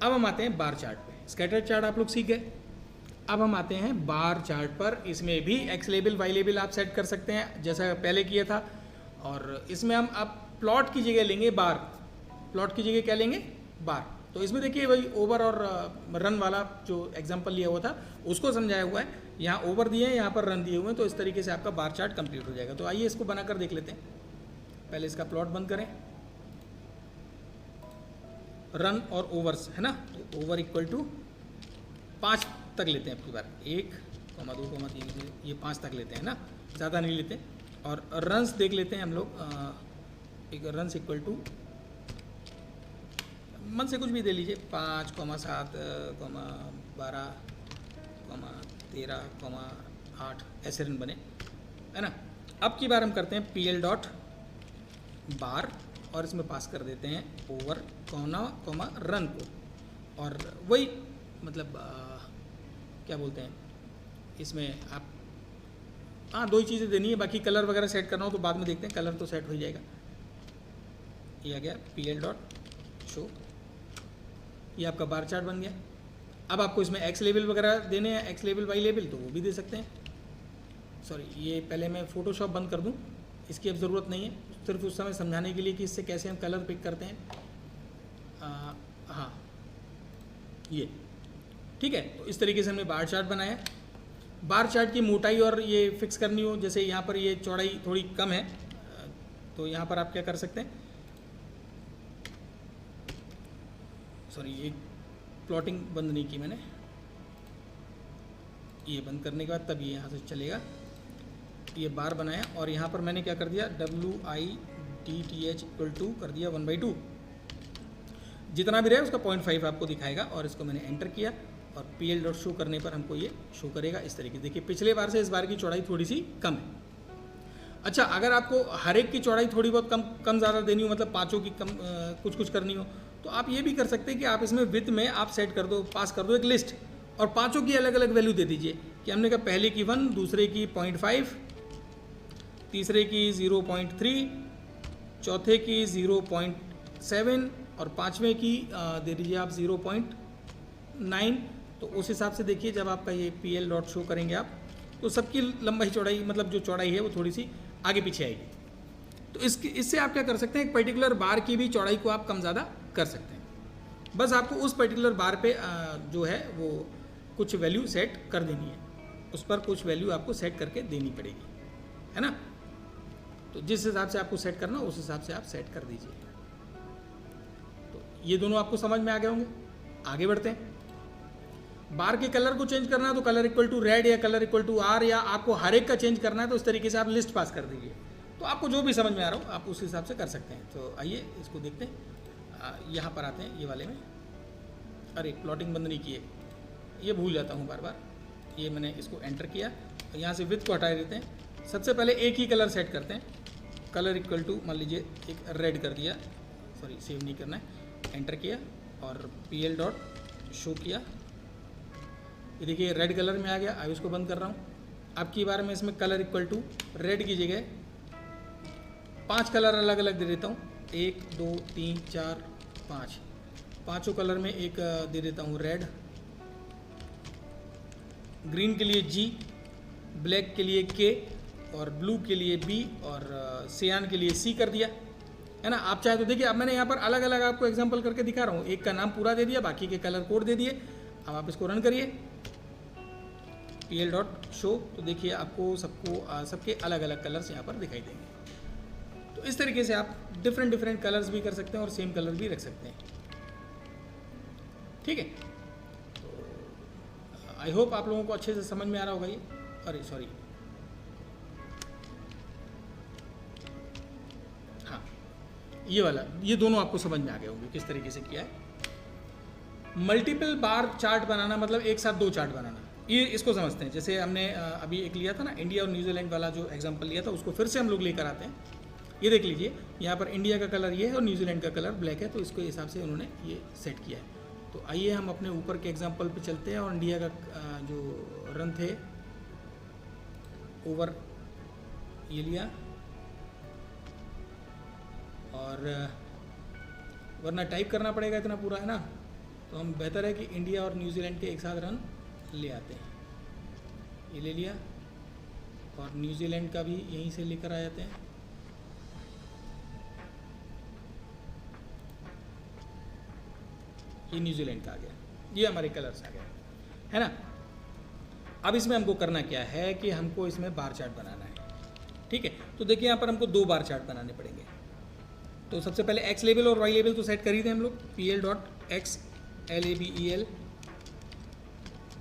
अब हम आते हैं बार चार्ट पे। स्कैटर चार्ट आप लोग सीख गए। अब हम आते हैं बार चार्ट पर। इसमें भी एक्स लेबल वाई लेबल आप सेट कर सकते हैं जैसा पहले किया था, और इसमें हम अब प्लॉट की जगह लेंगे बार। प्लॉट की जगह क्या लेंगे? बार। तो इसमें देखिए वही ओवर और रन वाला जो एग्जांपल लिया हुआ था उसको समझाया हुआ है। यहाँ ओवर दिए हैं, यहाँ पर रन दिए हुए हैं, तो इस तरीके से आपका बार चार्ट कंप्लीट हो जाएगा। तो आइए इसको बनाकर देख लेते हैं। पहले इसका प्लॉट बंद करें। रन और ओवर्स है ना, तो ओवर इक्वल टू 5 तक लेते हैं आपकी बार, 1, 2, 3, ये 5 तक लेते हैं ना, ज़्यादा नहीं लेते। और रन्स देख लेते हैं हम लोग। एक रन्स इक्वल टू मन से कुछ भी दे लीजिए, 5, 7, 12, 13, 8 ऐसे रन बने, है ना। अब की बार हम करते हैं PL डॉट बार और इसमें पास कर देते हैं ओवर कॉमा रन को। और वही मतलब क्या बोलते हैं इसमें आप, हाँ 2 ही चीज़ें देनी है, बाकी कलर वगैरह सेट करना हो तो बाद में देखते हैं, कलर तो सेट हो जाएगा। ये आ गया PL डॉट शो, ये आपका बार चार्ट बन गया। अब आपको इसमें एक्स लेबल वगैरह देने हैं, एक्स लेबल वाई लेबल, तो वो भी दे सकते हैं। सॉरी, ये पहले मैं फ़ोटोशॉप बंद कर दूं, इसकी अब ज़रूरत नहीं है, सिर्फ उस समय समझाने के लिए कि इससे कैसे हम कलर पिक करते हैं। हाँ ये ठीक है। तो इस तरीके से हमने बार चार्ट बनाया। बार चार्ट की मोटाई और ये फिक्स करनी हो, जैसे यहाँ पर ये चौड़ाई थोड़ी कम है, तो यहाँ पर आप क्या कर सकते हैं, सॉरी ये प्लॉटिंग बंद नहीं की मैंने, ये बंद करने के बाद तब ये यहाँ से चलेगा। ये बार बनाया और यहाँ पर मैंने क्या कर दिया, WIDTH इक्वल टू कर दिया 1/2, जितना भी रहे उसका 0.5 आपको दिखाएगा। और इसको मैंने एंटर किया और PL डॉट शो करने पर हमको ये शो करेगा इस तरीके से। देखिए पिछले बार से इस बार की चौड़ाई थोड़ी सी कम है। अच्छा, अगर आपको हर एक की चौड़ाई थोड़ी बहुत कम ज़्यादा देनी हो, मतलब पाँचों की कम कुछ करनी हो, तो आप ये भी कर सकते हैं कि आप इसमें विथ में आप सेट कर दो, पास कर दो एक लिस्ट, और पाँचों की अलग अलग वैल्यू दे दीजिए कि हमने कहा पहले की 1, दूसरे की 0.5, तीसरे की 0.3, चौथे की 0.7 और पाँचवें की दे दीजिए आप 0.9। तो उस हिसाब से देखिए जब आपका ये PL डॉट शो करेंगे आप, तो सबकी लंबाई चौड़ाई मतलब जो चौड़ाई है वो थोड़ी सी आगे पीछे आएगी। तो इससे आप क्या कर सकते हैं, एक पर्टिकुलर बार की भी चौड़ाई को आप कम ज़्यादा कर सकते हैं। बस आपको उस पर्टिकुलर बार पे जो है वो कुछ वैल्यू सेट कर देनी है, उस पर कुछ वैल्यू आपको सेट करके देनी पड़ेगी, है ना। तो जिस हिसाब से आपको सेट करना उस हिसाब से आप सेट कर दीजिए। तो ये दोनों आपको समझ में आ गए होंगे। आगे बढ़ते हैं। बार के कलर को चेंज करना है तो कलर इक्वल टू रेड या कलर इक्वल टू R, या आपको हर एक का चेंज करना है तो इस तरीके से आप लिस्ट पास कर दीजिए। तो आपको जो भी समझ में आ रहा हो आप उस हिसाब से कर सकते हैं। तो आइए इसको देखते हैं। यहाँ पर आते हैं ये वाले में। अरे प्लॉटिंग बंद नहीं की है, ये भूल जाता हूँ बार बार। ये मैंने इसको एंटर किया, यहाँ से विथ को हटा देते हैं। सबसे पहले एक ही कलर सेट करते हैं, कलर इक्वल टू मान लीजिए एक रेड कर दिया, सॉरी सेव नहीं करना है, एंटर किया और PL डॉट शो किया। ये देखिए रेड कलर में आ गया। अब इसको बंद कर रहा हूँ। अब की बार मैं इसमें कलर इक्वल टू रेड की जगह 5 कलर अलग अलग दे देता हूँ, 1, 2, 3, 4, 5, पाँचों कलर में एक दे देता हूँ रेड, ग्रीन के लिए G, ब्लैक के लिए K और ब्लू के लिए B और सियान के लिए C कर दिया, है ना। आप चाहे तो देखिए, अब मैंने यहाँ पर अलग अलग आपको एग्जांपल करके दिखा रहा हूँ। एक का नाम पूरा दे दिया, बाकी के कलर कोड दे दिए। अब आप इसको रन करिए PL डॉट शो, तो देखिए आपको सबके अलग अलग कलर्स यहाँ पर दिखाई देंगे। तो इस तरीके से आप डिफरेंट कलर्स भी कर सकते हैं और सेम कलर भी रख सकते हैं, ठीक है। तो आई होप आप लोगों को अच्छे से समझ में आ रहा होगा ये। अरे सॉरी, हाँ ये वाला, ये दोनों आपको समझ में आ गए होंगे किस तरीके से किया है। मल्टीपल बार चार्ट बनाना मतलब एक साथ 2 चार्ट बनाना, ये इसको समझते हैं। जैसे हमने अभी एक लिया था ना, इंडिया और न्यूजीलैंड वाला जो एग्जांपल लिया था, उसको फिर से हम लोग लेकर आते हैं। ये देख लीजिए, यहाँ पर इंडिया का कलर ये है और न्यूजीलैंड का कलर ब्लैक है, तो इसके हिसाब से उन्होंने ये सेट किया है। तो आइए हम अपने ऊपर के एग्जांपल पे चलते हैं और इंडिया का जो रन थे ओवर ये लिया, और वरना टाइप करना पड़ेगा इतना पूरा, है ना। तो हम बेहतर है कि इंडिया और न्यूजीलैंड के एक साथ रन ले आते हैं। ये ले लिया और न्यूजीलैंड का भी यहीं से लेकर आ जाते हैं। ये न्यूजीलैंड का आ गया, ये हमारे कलर्स आ गए, है ना। अब इसमें हमको करना क्या है कि हमको इसमें बार चार्ट बनाना है, ठीक है। तो देखिए यहाँ पर हमको 2 बार चार्ट बनाने पड़ेंगे। तो सबसे पहले एक्स लेवल और वाई लेवल तो सेट कर ही थे हम लोग, PL.X LABEL।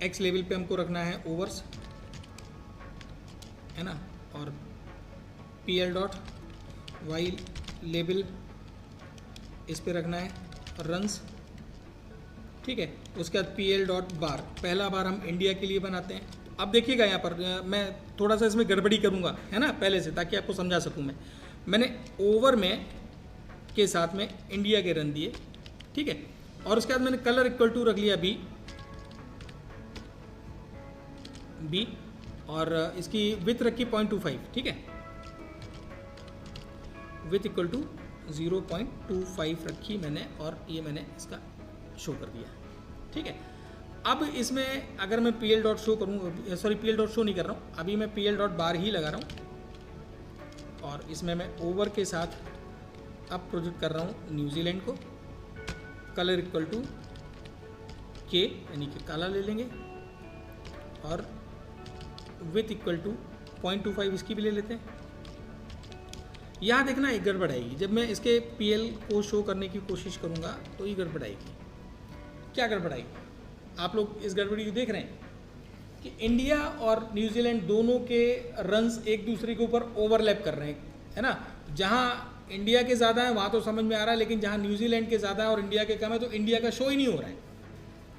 एक्स लेवल पे हमको रखना है ओवर्स, है ना, और PL.Y लेवल इस पे रखना है रन्स, ठीक है। उसके बाद PL.bar, पहला बार हम इंडिया के लिए बनाते हैं। अब देखिएगा यहाँ पर मैं थोड़ा सा इसमें गड़बड़ी करूँगा, है ना, पहले से, ताकि आपको समझा सकूँ। मैंने ओवर में के साथ में इंडिया के रन दिए, ठीक है, और उसके बाद मैंने कलर इक्वल टू रख लिया बी और इसकी विथ रखी 0.25, ठीक है, विथ इक्वल टू 0.25 रखी मैंने, और ये मैंने इसका शो कर दिया, ठीक है। अब इसमें अगर मैं PL डॉट शो करूँ, सॉरी PL डॉट शो नहीं कर रहा हूँ, अभी मैं PL डॉट बार ही लगा रहा हूँ, और इसमें मैं ओवर के साथ अब प्रोजेक्ट कर रहा हूँ न्यूजीलैंड को। कलर इक्वल टू के, यानी कि काला ले लेंगे, और विथ इक्वल टू 0.25 इसकी भी ले लेते हैं। यहाँ देखना एक गड़बड़ आएगी, जब मैं इसके PL को शो करने की कोशिश करूँगा तो ये गड़बड़ आएगी। क्या गड़बड़ आएगी? आप लोग इस गड़बड़ी को देख रहे हैं कि इंडिया और न्यूजीलैंड दोनों के रन्स एक दूसरे के ऊपर ओवरलैप कर रहे हैं, है ना। जहाँ इंडिया के ज़्यादा है वहाँ तो समझ में आ रहा है, लेकिन जहाँ न्यूजीलैंड के ज़्यादा है और इंडिया के कम है तो इंडिया का शो ही नहीं हो रहा है।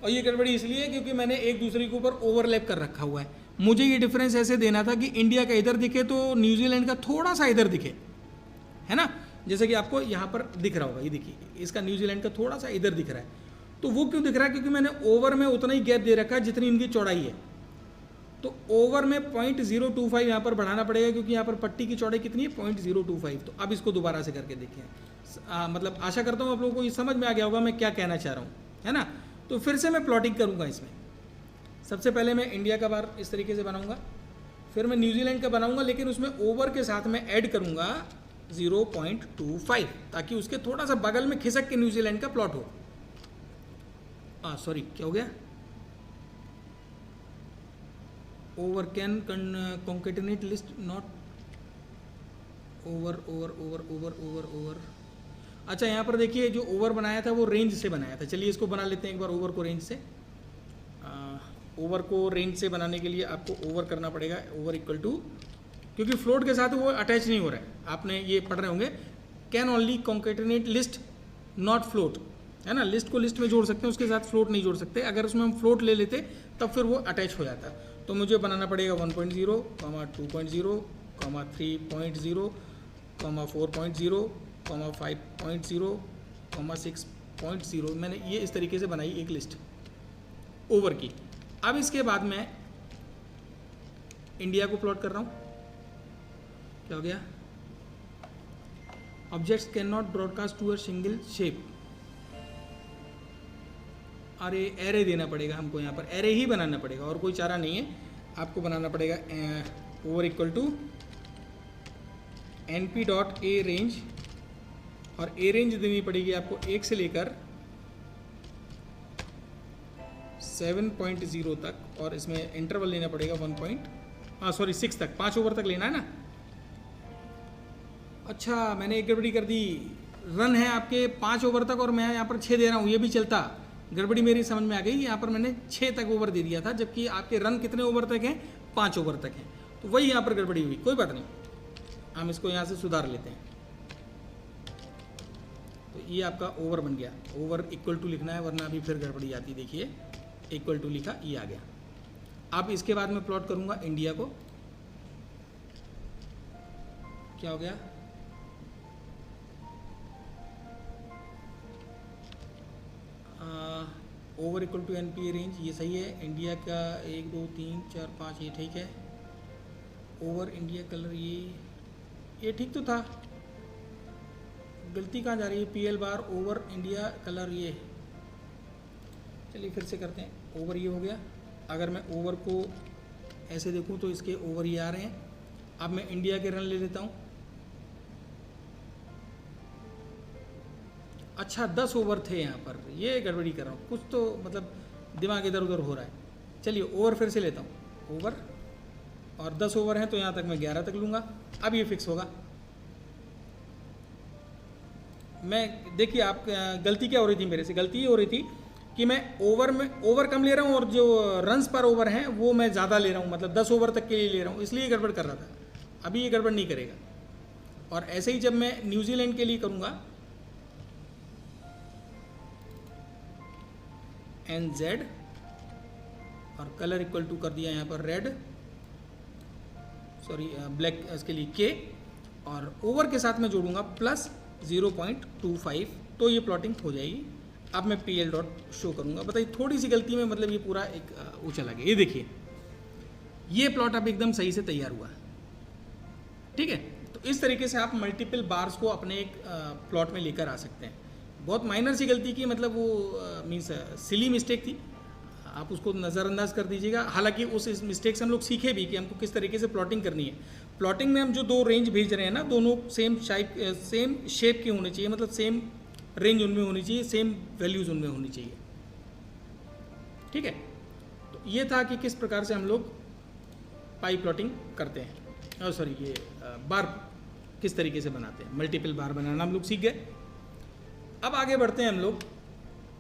और ये गड़बड़ी इसलिए क्योंकि मैंने एक दूसरे के ऊपर ओवरलैप कर रखा हुआ है। मुझे ये डिफरेंस ऐसे देना था कि इंडिया का इधर दिखे तो न्यूजीलैंड का थोड़ा सा इधर दिखे, है ना, जैसे कि आपको यहाँ पर दिख रहा होगा, ये देखिए, इसका न्यूजीलैंड का थोड़ा सा इधर दिख रहा है। तो वो क्यों दिख रहा है? क्योंकि मैंने ओवर में उतना ही गैप दे रखा है जितनी इनकी चौड़ाई है। तो ओवर में 0.025 यहाँ पर बढ़ाना पड़ेगा, क्योंकि यहाँ पर पट्टी की चौड़ाई कितनी है, 0.025। तो अब इसको दोबारा से करके देखें। मतलब आशा करता हूँ आप लोगों को ये समझ में आ गया होगा मैं क्या कहना चाह रहा हूँ, है ना। तो फिर से मैं प्लॉटिंग करूँगा इसमें। सबसे पहले मैं इंडिया का बार इस तरीके से बनाऊँगा, फिर मैं न्यूजीलैंड का बनाऊँगा, लेकिन उसमें ओवर के साथ मैं ऐड करूँगा 0.25, ताकि उसके थोड़ा सा बगल में खिसक के न्यूजीलैंड का प्लॉट हो। सॉरी, क्या हो गया? Over can concatenate list not over over over over over over. अच्छा, यहाँ पर देखिए जो ओवर बनाया था वो रेंज से बनाया था। चलिए इसको बना लेते हैं एक बार ओवर को रेंज से। ओवर को रेंज से बनाने के लिए आपको ओवर करना पड़ेगा, ओवर इक्वल टू, क्योंकि फ्लोट के साथ वो अटैच नहीं हो रहा है, आपने ये पढ़ रहे होंगे, can only concatenate list not float, है ना। लिस्ट को लिस्ट में जोड़ सकते हैं, उसके साथ फ्लोट नहीं जोड़ सकते। अगर उसमें हम फ्लोट ले लेते तब फिर वो अटैच हो जाता। तो मुझे बनाना पड़ेगा 1.0, 2.0, 3.0, 4.0, 5.0, 6.0। मैंने ये इस तरीके से बनाई एक लिस्ट ओवर की। अब इसके बाद मैं इंडिया को प्लॉट कर रहा हूँ। क्या हो गया? Objects can not broadcast to a single shape. अरे एरे देना पड़ेगा हमको, यहाँ पर एरे ही बनाना पड़ेगा, और कोई चारा नहीं है। आपको बनाना पड़ेगा over equal to np dot a range, और ए रेंज देनी पड़ेगी आपको 1 से लेकर 7.0 तक, और इसमें इंटरवल लेना पड़ेगा 6 तक, 5 ओवर तक लेना है ना। अच्छा, मैंने एक गड़बड़ी कर दी। रन है आपके 5 ओवर तक और मैं यहाँ पर 6 दे रहा हूँ, ये भी चलता। गड़बड़ी मेरी समझ में आ गई, यहाँ पर मैंने 6 तक ओवर दे दिया था, जबकि आपके रन कितने ओवर तक हैं? 5 ओवर तक हैं। तो वही यहाँ पर गड़बड़ी हुई। कोई बात नहीं, हम इसको यहाँ से सुधार लेते हैं। तो ये आपका ओवर बन गया। ओवर इक्वल टू लिखना है, वरना अभी फिर गड़बड़ी आती। देखिए इक्वल टू लिखा, ये आ गया। अब इसके बाद मैं प्लॉट करूँगा इंडिया को। क्या हो गया? Over equal to NPA range, ये सही है। इंडिया का 1 2 3 4 5, ये ठीक है। ओवर इंडिया कलर, ये ठीक तो था। गलती कहाँ जा रही है? PL बार ओवर इंडिया कलर, ये चलिए फिर से करते हैं। ओवर ये हो गया। अगर मैं ओवर को ऐसे देखूं तो इसके ओवर ये आ रहे हैं। अब मैं इंडिया के रन ले लेता हूँ। अच्छा 10 ओवर थे यहाँ पर, ये गड़बड़ी कर रहा हूँ, कुछ तो मतलब दिमाग इधर उधर हो रहा है। चलिए ओवर फिर से लेता हूँ। ओवर और 10 ओवर हैं तो यहाँ तक मैं 11 तक लूँगा। अब ये फिक्स होगा। मैं देखिए आप गलती क्या हो रही थी मेरे से, गलती ये हो रही थी कि मैं ओवर कम ले रहा हूँ और जो रन्स पर ओवर हैं वो मैं ज़्यादा ले रहा हूँ, मतलब 10 ओवर तक के लिए ले रहा हूँ, इसलिए गड़बड़ कर रहा था। अभी ये गड़बड़ नहीं करेगा। और ऐसे ही जब मैं न्यूजीलैंड के लिए करूँगा NZ और कलर इक्वल टू कर दिया यहाँ पर रेड, सॉरी ब्लैक, इसके लिए K, और ओवर के साथ मैं जोड़ूंगा प्लस 0.25, तो ये प्लॉटिंग हो जाएगी। अब मैं PL डॉट शो करूंगा। बताइए थोड़ी सी गलती में मतलब ये पूरा एक वो चला गया। ये देखिए ये प्लॉट अब एकदम सही से तैयार हुआ। ठीक है, तो इस तरीके से आप मल्टीपल बार्स को अपने एक प्लॉट में लेकर आ सकते हैं। बहुत माइनर सी गलती की, मतलब वो मीन्स सिली मिस्टेक थी, आप उसको नज़रअंदाज कर दीजिएगा। हालांकि उस मिस्टेक से हम लोग सीखे भी कि हमको किस तरीके से प्लॉटिंग करनी है। प्लॉटिंग में हम जो दो रेंज भेज रहे हैं ना, दोनों सेम शेप के होने चाहिए, मतलब सेम रेंज उनमें होनी चाहिए, सेम वैल्यूज़ उनमें होनी चाहिए। ठीक है, तो ये था कि किस प्रकार से हम लोग पाई प्लॉटिंग करते हैं, सॉरी ये बार किस तरीके से बनाते हैं, मल्टीपल बार बनाना हम लोग सीख गए। अब आगे बढ़ते हैं हम लोग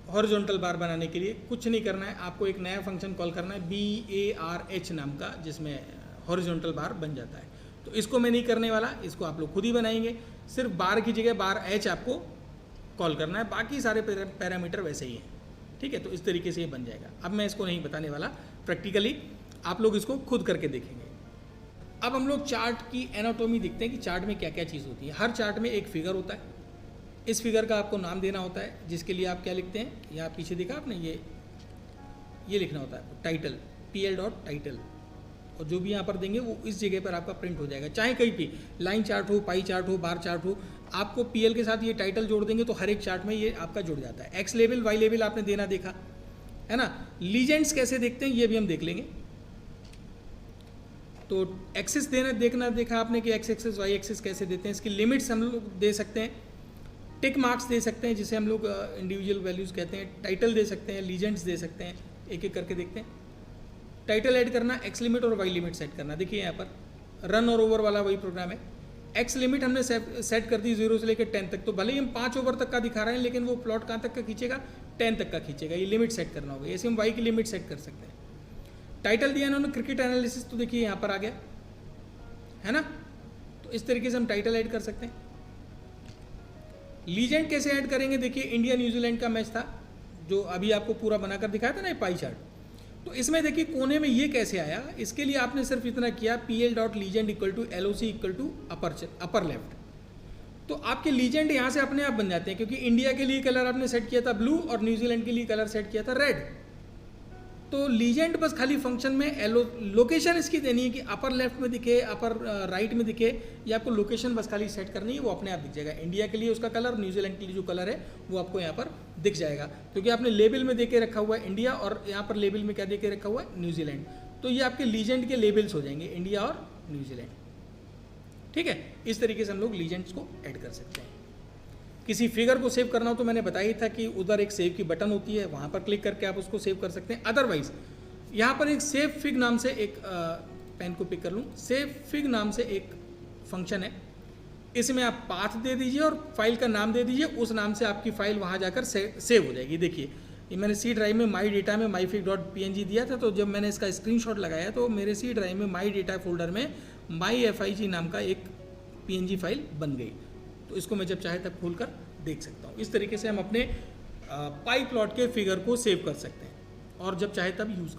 हॉरिजॉन्टल बार बनाने के लिए। कुछ नहीं करना है, आपको एक नया फंक्शन कॉल करना है BARH नाम का, जिसमें हॉरिजॉन्टल बार बन जाता है। तो इसको मैं नहीं करने वाला, इसको आप लोग खुद ही बनाएंगे। सिर्फ बार की जगह बार H आपको कॉल करना है, बाकी सारे पैरामीटर वैसे ही हैं। ठीक है, तो इस तरीके से ये बन जाएगा। अब मैं इसको नहीं बताने वाला, प्रैक्टिकली आप लोग इसको खुद करके देखेंगे। अब हम लोग चार्ट की एनाटॉमी देखते हैं कि चार्ट में क्या क्या चीज़ होती है। हर चार्ट में एक फिगर होता है, इस फिगर का आपको नाम देना होता है, जिसके लिए आप क्या लिखते हैं, यहाँ पीछे देखा आपने, ये लिखना होता है टाइटल, PL डॉट टाइटल, और जो भी यहाँ पर देंगे वो इस जगह पर आपका प्रिंट हो जाएगा। चाहे कहीं भी लाइन चार्ट हो, पाई चार्ट हो, बार चार्ट हो, आपको PL के साथ ये टाइटल जोड़ देंगे तो हर एक चार्ट में ये आपका जुड़ जाता है। X लेवल Y लेवल आपने देना देखा है ना। लीजेंड्स कैसे देखते हैं ये भी हम देख लेंगे। तो एक्सिस देखना देखा आपने कि X एक्सिस Y एक्सिस कैसे देते हैं, इसकी लिमिट्स हम लोग दे सकते हैं, टिक मार्क्स दे सकते हैं जिसे हम लोग इंडिविजुअल वैल्यूज़ कहते हैं, टाइटल दे सकते हैं, लीजेंड्स दे सकते हैं। एक एक करके देखते हैं। टाइटल ऐड करना, X लिमिट और Y लिमिट सेट करना। देखिए यहाँ पर रन और ओवर वाला वही प्रोग्राम है। X लिमिट हमने सेट कर दी 0 से लेकर 10 तक, तो भले ही हम 5 ओवर तक का दिखा रहे हैं लेकिन वो प्लॉट कहाँ तक का खींचेगा, 10 तक का खींचेगा। ये लिमिट सेट करना होगा। ऐसे हम Y की लिमिट सेट कर सकते हैं। टाइटल दिया इन्होंने क्रिकेट एनालिसिस, तो देखिए यहाँ पर आ गया है ना। तो इस तरीके से हम टाइटल ऐड कर सकते हैं। लीजेंड कैसे ऐड करेंगे, देखिए इंडिया न्यूजीलैंड का मैच था जो अभी आपको पूरा बनाकर दिखाया था ना, ये पाई चार्ट। तो इसमें देखिए कोने में ये कैसे आया, इसके लिए आपने सिर्फ इतना किया PL dot legend equal to LOC equal to upper left. तो आपके लीजेंड यहाँ से अपने आप बन जाते हैं, क्योंकि इंडिया के लिए कलर आपने सेट किया था ब्लू और न्यूजीलैंड के लिए कलर सेट किया था रेड। तो लीजेंड बस खाली फंक्शन में लोकेशन इसकी देनी है कि अपर लेफ्ट में दिखे, अपर राइट में दिखे, ये आपको लोकेशन बस खाली सेट करनी है, वो अपने आप दिख जाएगा। इंडिया के लिए उसका कलर, न्यूजीलैंड के लिए जो कलर है वो आपको यहाँ पर दिख जाएगा, क्योंकि आपने लेबल में देके रखा हुआ है इंडिया और यहाँ पर लेबल में क्या देके रखा हुआ है, न्यूजीलैंड। तो ये आपके लीजेंड के लेबल्स हो जाएंगे, इंडिया और न्यूजीलैंड। ठीक है, इस तरीके से हम लोग लीजेंड्स को ऐड कर सकते हैं। किसी फिगर को सेव करना हो तो मैंने बताया ही था कि उधर एक सेव की बटन होती है, वहाँ पर क्लिक करके आप उसको सेव कर सकते हैं। अदरवाइज यहाँ पर एक सेव फिग नाम से एक पेन को पिक कर लूँ, सेव फिग नाम से एक फंक्शन है, इसमें आप पाथ दे दीजिए और फाइल का नाम दे दीजिए, उस नाम से आपकी फाइल वहाँ जाकर सेव हो जाएगी। देखिए ये मैंने सी ड्राइव में माई डेटा में myfig.png दिया था, तो जब मैंने इसका स्क्रीनशॉट लगाया तो मेरे सी ड्राइव में माई डेटा फोल्डर में myfig नाम का एक PNG फाइल बन गई। तो इसको मैं जब चाहे तब खोल कर देख सकता हूँ। इस तरीके से हम अपने पाई प्लॉट के फिगर को सेव कर सकते हैं और जब चाहे तब यूज़ कर